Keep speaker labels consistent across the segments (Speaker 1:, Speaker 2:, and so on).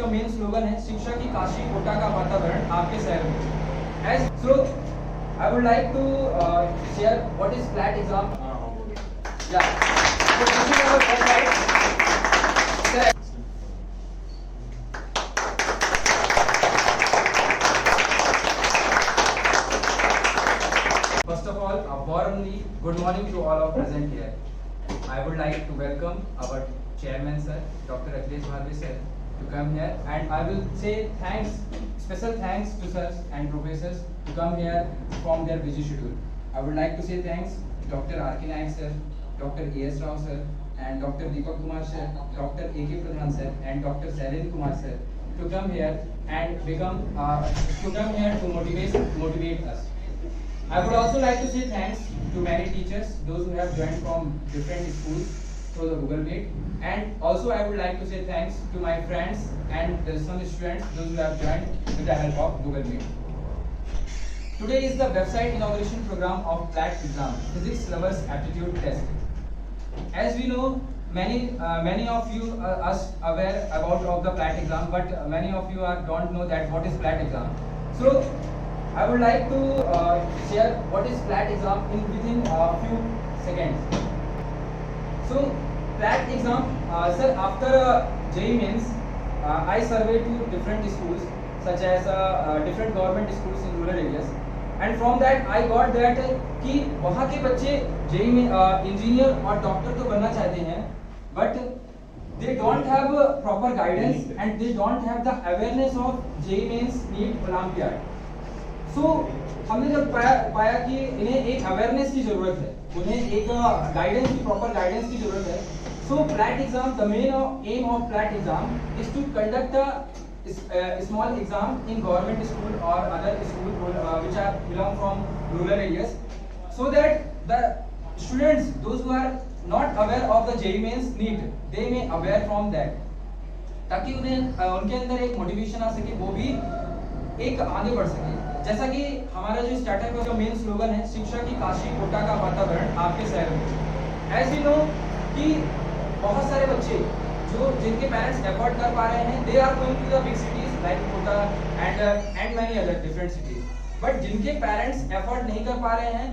Speaker 1: इसका main slogan है शिक्षा की काशी कोटा का वातावरण आपके शहर में। As so I would like to share what is flat exam. या so this is our website. First of all, a warmly good morning to all of present here. I would like to welcome our chairman sir, Dr. Akhilesh Bharve sir, to come here, and I will say thanks, special thanks to sirs and professors to come here from their busy schedule. I would like to say thanks to Dr. R.K. Naik sir, Dr. A.S. Rao sir, and Dr. Deepak Kumar sir, Dr. A.K. Pradhan sir, and Dr. Shailendra Kumar sir to come here and to motivate us. I would also like to say thanks to many teachers, those who have joined from different schools through the Google Meet, and also I would like to say thanks to my friends and some students, those who have joined with the help of Google Meet. Today is the website inauguration program of PLAT exam, Physics Lovers Aptitude Test. As we know, many of you are aware about of the PLAT exam, but many of you don't know that what is PLAT exam. So I would like to share what is PLAT exam within a few seconds. So PLAT exam, sir, after JEE Mains, I surveyed to different schools such as different government schools in rural areas, and from that I got that कि वहाँ के बच्चे JEE में engineer और doctor तो बनना चाहते हैं, but they don't have proper guidance and they don't have the awareness of JEE Mains NEET Olympiad. So, हमने जब पाया कि इन्हें एक अवेयरनेस की जरूरत है, उन्हें एक गाइडेंस की प्रॉपर गाइडेंस की जरूरत है. So PLAT exam, the main aim of PLAT exam is to conduct a small exam in government school or other school which are belong from rural areas, so that the students, those who are not aware of the JEE Mains NEET, they may aware from that, ताकि उन्हें उनके अंदर एक motivation आ सके, वो भी एक आगे बढ़ सके. जैसा कि हमारा जो स्टार्टअप है, जो मेन स्लोगन है शिक्षा की काशी कोटा का वातावरण आपके शहर में. एज यू नो कि बहुत सारे बच्चे जिनके पेरेंट्स अफोर्ड कर पा रहे हैं, they are going to the big cities like Kota and many other different cities. But जिनके पेरेंट्स अफोर्ड नहीं कर पा रहे हैं,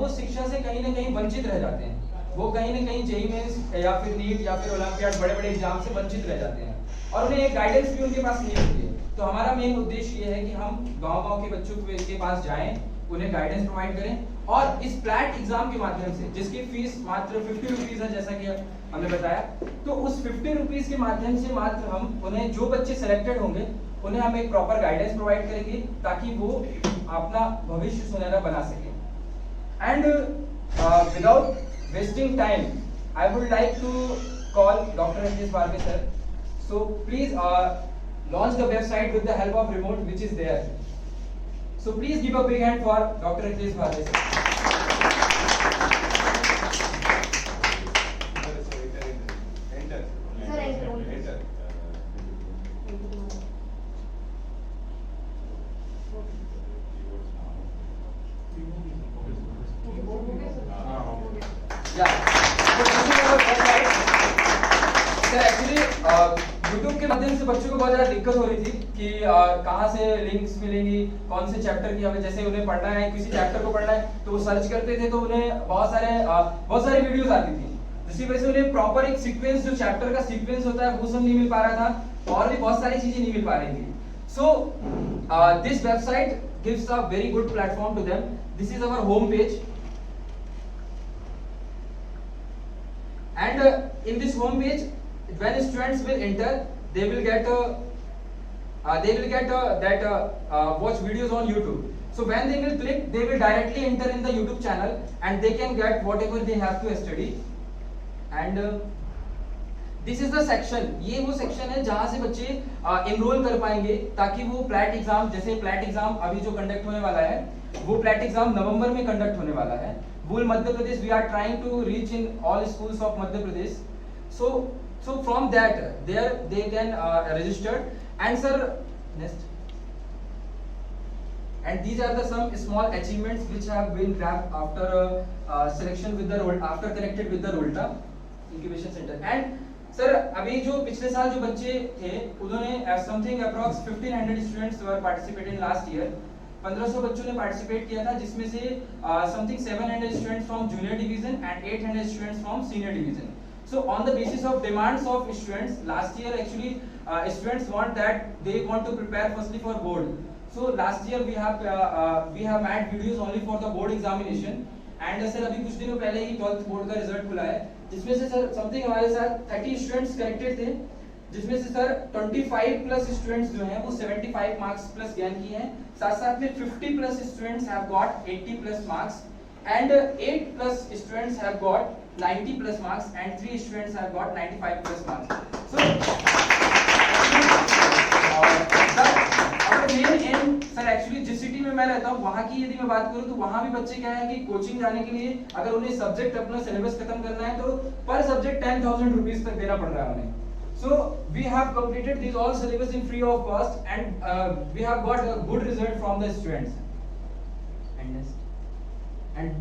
Speaker 1: वो शिक्षा से कहीं ना कहीं वंचित रह जाते हैं. वो कहीं ना कहीं JEE Mains या फिर नीट या फिर ओलंपियाड बड़े बड़े एग्जाम से वंचित रह जाते हैं, और उन्हें एक गाइडेंस भी उनके पास नहीं होती है. तो हमारा मेन उद्देश्य ये है कि हम गांव-गांव के बच्चों के पास जाएं, उन्हें गाइडेंस प्रोवाइड करें, और इस PLAT एग्जाम के माध्यम से, जिसकी फीस मात्र 50 रुपीज है जैसा कि हमने बताया, तो उस 50 रुपीज के माध्यम से मात्र हम उन्हें, जो बच्चे सिलेक्टेड होंगे, उन्हें हम एक प्रॉपर गाइडेंस प्रोवाइड करेंगे ताकि वो अपना भविष्य सुनहरा बना सके. And without wasting time, I would like to call doctor Akhilesh Barve sir. So please launch the website with the help of remote which is there. So please give a big hand for Dr. Akhilesh Bharve sir. YouTube के माध्यम से बच्चों को बहुत ज्यादा दिक्कत हो रही थी कि कहाँ से लिंक्स मिलेंगी, कौन से चैप्टर की, हमें जैसे उन्हें पढ़ना है, किसी चैप्टर को पढ़ना है तो वो सर्च करते थे, तो उन्हें बहुत सारे वीडियोस आती थी, जिसकी वजह से उन्हें प्रॉपर एक सीक्वेंस, जो चैप्टर का सीक्वेंस होता है, वो सब नहीं मिल पा रहा था, और भी बहुत सारी चीजें नहीं मिल पा रही थी. So this website gives a very good platform to them. This is our home page, and in this home page, when students will enter, they will get that watch videos on YouTube. So when they will click, they will directly enter in the YouTube channel and they can get whatever they have to study. And this is the section, ये वो section है जहाँ से बच्चे enroll कर पाएंगे, ताकि वो PLAT एग्जाम, जैसे PLAT एग्जाम अभी जो कंडक्ट होने वाला है, वो PLAT एग्जाम नवंबर में कंडक्ट होने वाला है. Wool Madhya Pradesh, we are trying to reach in all schools of Madhya Pradesh. So from that, there they can register. And sir, next. And these are the some small achievements which have been grabbed after selection with the after connected with the Rolta incubation center. And sir अभी जो पिछले साल जो बच्चे थे उन्होंने something approx 1500 students were participate in last year. 1500 बच्चों ने पार्टिसिपेट किया था, जिसमें से something 700 students from junior division and 800 students from senior division. So on the basis of demands of students, last year actually students want that they want to prepare firstly for board. So last year we have made videos only for the board examination. And sir अभी कुछ दिनों पहले ही 12th board का result खुला है, जिसमें से sir something हमारे साथ 30 स्टूडेंट्स करेक्टेड थे, जिसमें से सर 25 प्लस स्टूडेंट्स जो हैं वो 75 मार्क्स प्लस गेन किए हैं। साथ साथ में 50 plus students have got 80 plus marks and 8 plus students have got 90 plus marks and 3 students have got 95 plus marks. So our main aim sir actually जिस city में मैं रहता हूँ वहाँ की यदि मैं बात करूँ तो वहाँ भी बच्चे क्या है कि कोचिंग जाने के लिए अगर उन्हें सब्जेक्ट अपना सिलेबस खत्म करना है तो पर सब्जेक्ट 10,000 रुपीज तक देना पड़ रहा है उन्हें। So we have completed these all syllabus in free of cost and we have got a good result from the students. And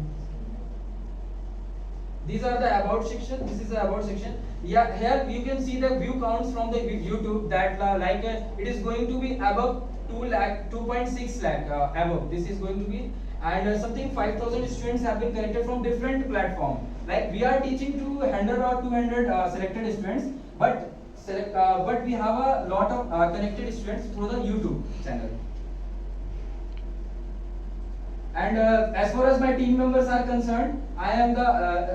Speaker 1: these are the about section. This is the about section. Yeah, here you can see the view counts from the YouTube that it is going to be above 2.6 lakh above. This is going to be and something 5,000 students have been connected from different platform. Like we are teaching to 100 or 200 selected students, but we have a lot of connected students through the YouTube channel. And as far as my team members are concerned, I am the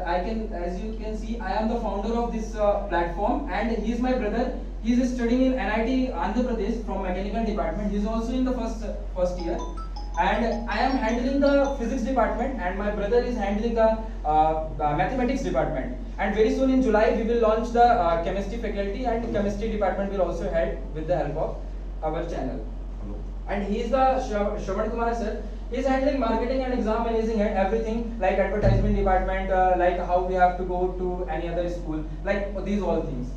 Speaker 1: as you can see, I am the founder of this platform, and he is my brother. He is studying in NIT Andhra Pradesh from mechanical department. He is also in the first year, and I am handling the physics department, and my brother is handling the mathematics department. And very soon in July we will launch the chemistry faculty, and chemistry department will also head with the help of our channel. And he is the Shravan Kumar sir. He is handling marketing and exam managing and everything like advertisement department, like how we have to go to any other school, like these all things.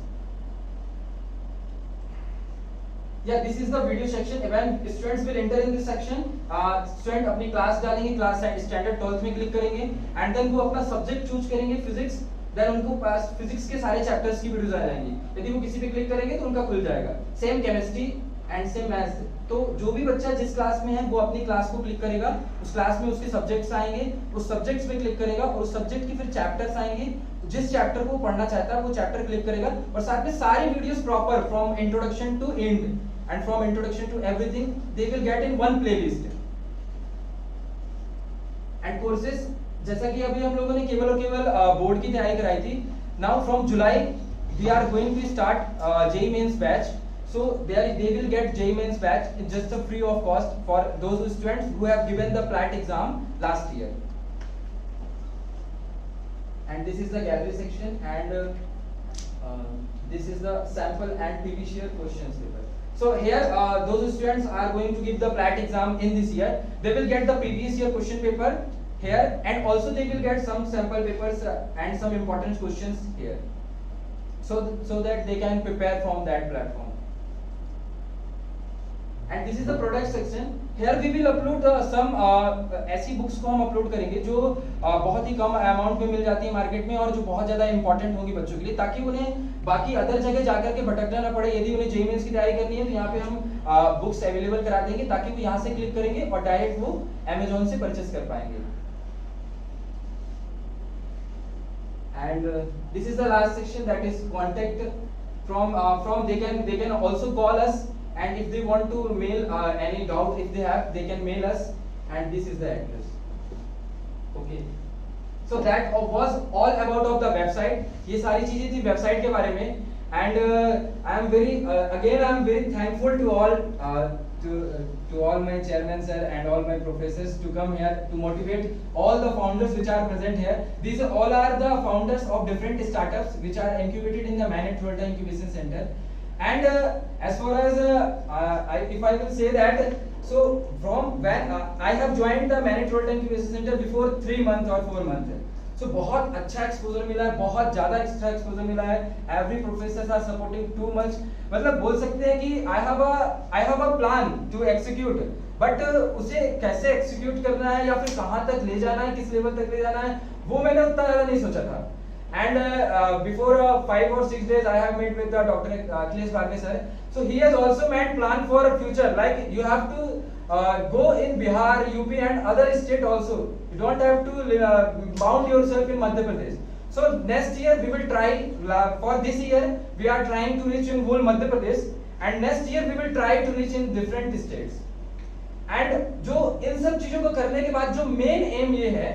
Speaker 1: Yeah, this is the video section. When students will enter in this section, student अपनी class डालेंगे, class standard 12th में click करेंगे and then वो अपना subject choose करेंगे physics, then उनको पास physics के सारे चैप्टर्स की वीडियोस आ जाएंगी। यदि वो किसी पे क्लिक करेंगे तो उनका खुल जाएगा। Same chemistry and same maths. तो जो भी बच्चा जिस क्लास में है वो अपनी क्लास को क्लिक करेगा, उस क्लास में उसके सब्जेक्ट्स आएंगे, उस सब्जेक्ट्स पे क्लिक करेगा और उस सब्जेक्ट की फिर चैप्टर्स आएंगे। जिस चैप्टर को पढ़ना चाहता है वो चैप्टर क्लिक करेगा और साथ में सारी videos proper from introduction to end end from introduction to everything they will get in one playlist. And courses जैसा कि अभी हम लोगों ने केवल और केवल बोर्ड की तैयारी कराई थी। Now from July we are going to start JEE mains batch. So they will get JEE Mains batch just a free of cost for those students who have given the PLAT exam last year. And this is the gallery section, and this is the sample and previous year questions paper. So here those students are going to give the PLAT exam in this year. They will get the previous year question paper here, and also they will get some sample papers and some important questions here, so that they can prepare from that platform. And this is the product section. Here we will upload some ऐसी books को हम upload करेंगे जो बहुत ही कम amount में मिल जाती है market में और जो बहुत ज्यादा इंपॉर्टेंट होंगी बच्चों के लिए, ताकि उन्हें बाकी अदर जगह जाकर के भटकना ना पड़े। यदि उन्हें JEE मेंस की तैयारी करनी है तो यहाँ पे हम बुक्स अवेलेबल करा देंगे, ताकि वो यहाँ से क्लिक करेंगे और डायरेक्ट वो Amazon से परचेस कर पाएंगे। And this is the last section, that is contact. From they can also call us. And if they want to mail any doubt, if they have, they can mail us, and this is the address. Okay, so that was all about of the website. ये सारी चीजें थी website के बारे में, and I am very thankful to all my chairman sir and all my professors to come here to motivate all the founders which are present here. These all are the founders of different startups which are incubated in the Manet Volta Incubation Center. And as far as if I will say that, so from when I have joined the Manet Volta Incubation Center before 3 months or 4 months, so बहुत अच्छा exposure मिला है, बहुत ज्यादा extra exposure मिला है। Every professors are supporting too much, मतलब बोल सकते हैं कि I have a plan to execute, but उसे कैसे एक्सिक्यूट करना है या फिर कहाँ तक ले जाना है, किस लेवल तक ले जाना है, वो मैंने उतना ज्यादा नहीं सोचा था। And before 5 or 6 days, I have met with Dr. Akhilesh Bharve sir. So he has also made plan for future. Like you have to go in Bihar, UP, and other state also. You don't have to bound yourself in Madhya Pradesh. So next year we will try. For this year, we are trying to reach in whole Madhya Pradesh, and next year we will try to reach in different states. And जो इन सब चीजों को करने के बाद जो main M ये है,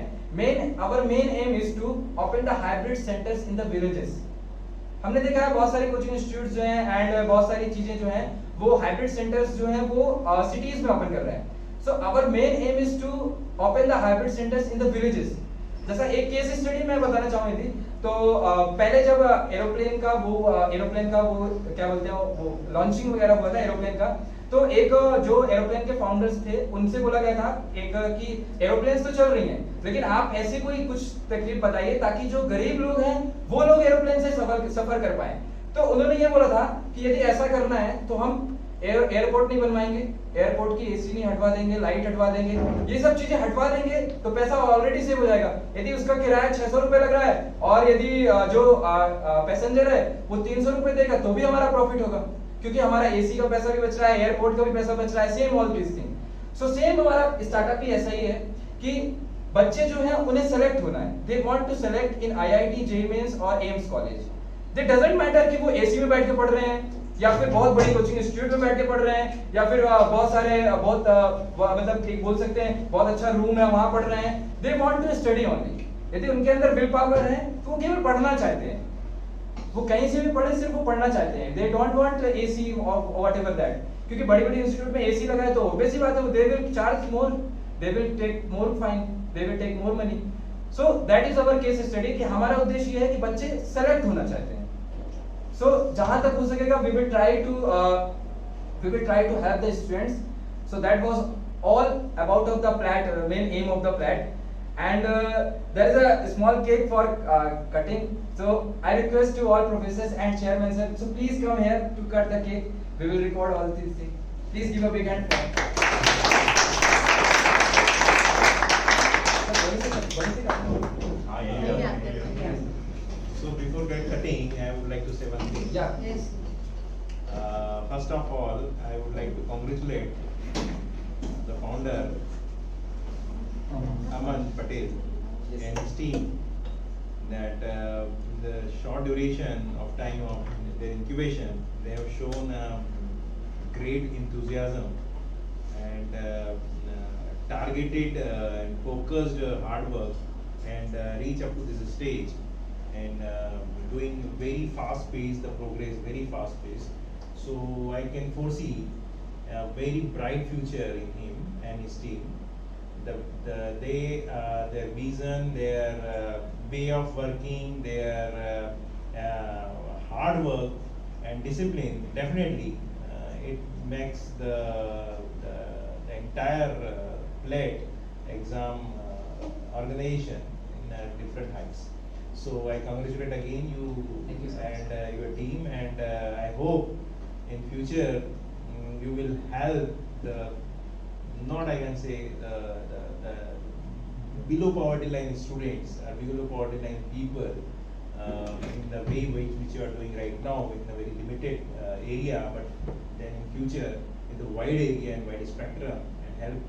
Speaker 1: our main aim is to open the hybrid centers in the villages. हमने देखा है बहुत सारे कोचिंग इंस्टीट्यूट्स जो हैं एंड बहुत सारी चीजें जो हैं वो हाइब्रिड सेंटर्स जो हैं वो सिटीज में ओपन कर रहे हैं. So our main aim is to open the hybrid centres in the villages. जैसा एक केस स्टडी मैं बताना चाहूंगी थी. तो पहले जब एरोप्लेन का वो क्या बोलते हैं वो लॉन्चिंग वगैरह हुआ था एरोप्लेन का, तो एक जो एरोप्लेन के फाउंडर्स थे उनसे बोला गया था एक कि एरोप्लेन्स तो चल रही हैं लेकिन आप ऐसे कोई कुछ तकलीफ बताइए ताकि जो गरीब लोग हैं वो लोग एरोप्लेन से सफर कर पाए. तो उन्होंने ये बोला था कि यदि ऐसा करना है तो हम एयरपोर्ट नहीं बनवाएंगे, एयरपोर्ट की एसी नहीं हटवा देंगे, लाइट हटवा देंगे, ये सब चीजें हटवा देंगे तो पैसा ऑलरेडी सेव हो जाएगा. यदि उसका किराया 600 रुपए लग रहा है और यदि जो पैसेंजर है वो 300 रुपए देगा तो भी हमारा प्रॉफिट होगा क्योंकि हमारा एसी का पैसा भी बच रहा है, एयरपोर्ट का भी पैसा बच रहा है. Same all this thing. So same हमारा स्टार्टअप भी ऐसा ही है कि बच्चे जो हैं उन्हें सेलेक्ट होना है. They want to select in IIT, JEE mains और AIIMS college. They doesn't matter कि वो एसी में बैठ के पढ़ रहे हैं या फिर बहुत बड़ी कोचिंग इंस्टीट्यूट में बैठ के पढ़ रहे हैं या फिर बहुत सारे मतलब एक बोल सकते हैं बहुत अच्छा रूम है वहां पढ़ रहे हैं. They want to study only. यदि उनके अंदर विल पावर है तो वो केवल पढ़ना चाहते हैं. वो कहीं से भी पढ़े, सिर्फ वो पढ़ना चाहते हैं. दे डोंट वांट एसी और व्हाटएवर दैट. क्योंकि बड़ी बड़ी इंस्टीट्यूट में एसी लगा है तो ऑब्वियस ही बात है they will charge more, they will take more fine, they will take more money. So that is our case study कि हमारा उद्देश्य ये है कि बच्चे सेलेक्ट होना चाहते हैं. So जहां तक हो सकेगा we will try to help the students. So that was all about of the plat, main aim of the plat. And there is a small cake for cutting. So I request to all professors and chairmen sir, so please come here to cut the cake. We will record all these things. Please give a big hand.
Speaker 2: So before cutting, I would like to say one thing.
Speaker 1: Yeah.
Speaker 3: Yes.
Speaker 2: First of all, I would like to congratulate the founder, Aman Patel,
Speaker 1: Yes.
Speaker 2: and his team that in the short duration of time of their incubation, they have shown great enthusiasm and targeted and focused hard work and reach up to this stage. And doing very fast pace, the progress very fast pace. So I can foresee a very bright future in him and his team. Their vision, their way of working, their hard work and discipline, definitely it makes the entire PLAT exam organization in different heights. So I congratulate again you,
Speaker 1: Thank you, sir.
Speaker 2: and your team, and I hope in future you will help the, not I can say the below poverty line students or below poverty line people in the way which you are doing right now in a very limited area, but then in future in the wide area and wide spectrum and help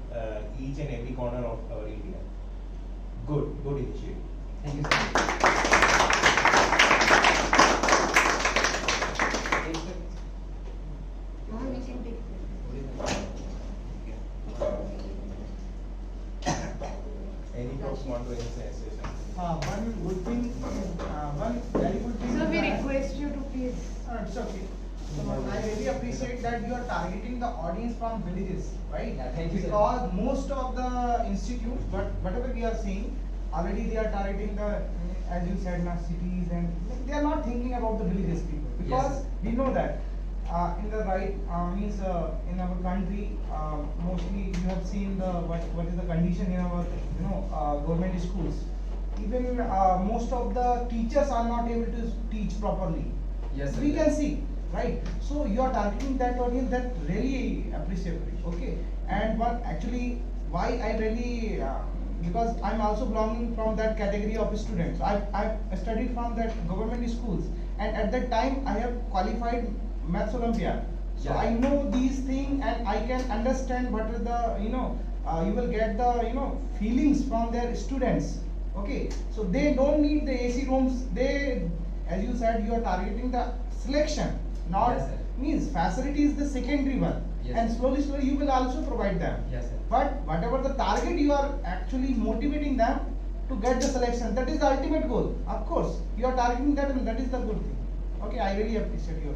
Speaker 2: each and every corner of our India. Good initiative.
Speaker 1: Thank you sir.
Speaker 3: We can take.
Speaker 2: Any folks want to say something?
Speaker 4: One good thing, one very good thing.
Speaker 3: So we request you to please.
Speaker 4: It's okay. So I really appreciate that you are targeting the audience from villages, right?
Speaker 1: Yeah, thank you, sir.
Speaker 4: Because most of the institutes, but whatever we are seeing, already they are targeting the, as you said, now cities, and they are not thinking about the villages people. Because
Speaker 1: Yes.
Speaker 4: we know that in the right means in our country, mostly you have seen the what is the condition in our government schools. Even most of the teachers are not able to teach properly.
Speaker 1: Yes, sir.
Speaker 4: We can see, right? So you are targeting that audience, that really appreciable. Okay. And one actually, why I really because I'm also belonging from that category of students. I studied from that government schools, and at that time I have qualified Maths Olympiad. So
Speaker 1: Yeah.
Speaker 4: I know these things, and I can understand what is the, you will get the, feelings from their students. Okay, so they don't need the AC rooms. They, as you said, you are targeting the selection, not
Speaker 1: Yes, sir.
Speaker 4: means facility is the secondary one,
Speaker 1: Yes,
Speaker 4: and
Speaker 1: sir.
Speaker 4: slowly you will also provide them.
Speaker 1: Yes, sir.
Speaker 4: But whatever the target, you are actually motivating them to get the selection. That is the ultimate goal. Of course, you are targeting that, and that is the good thing. Okay, I really appreciate your.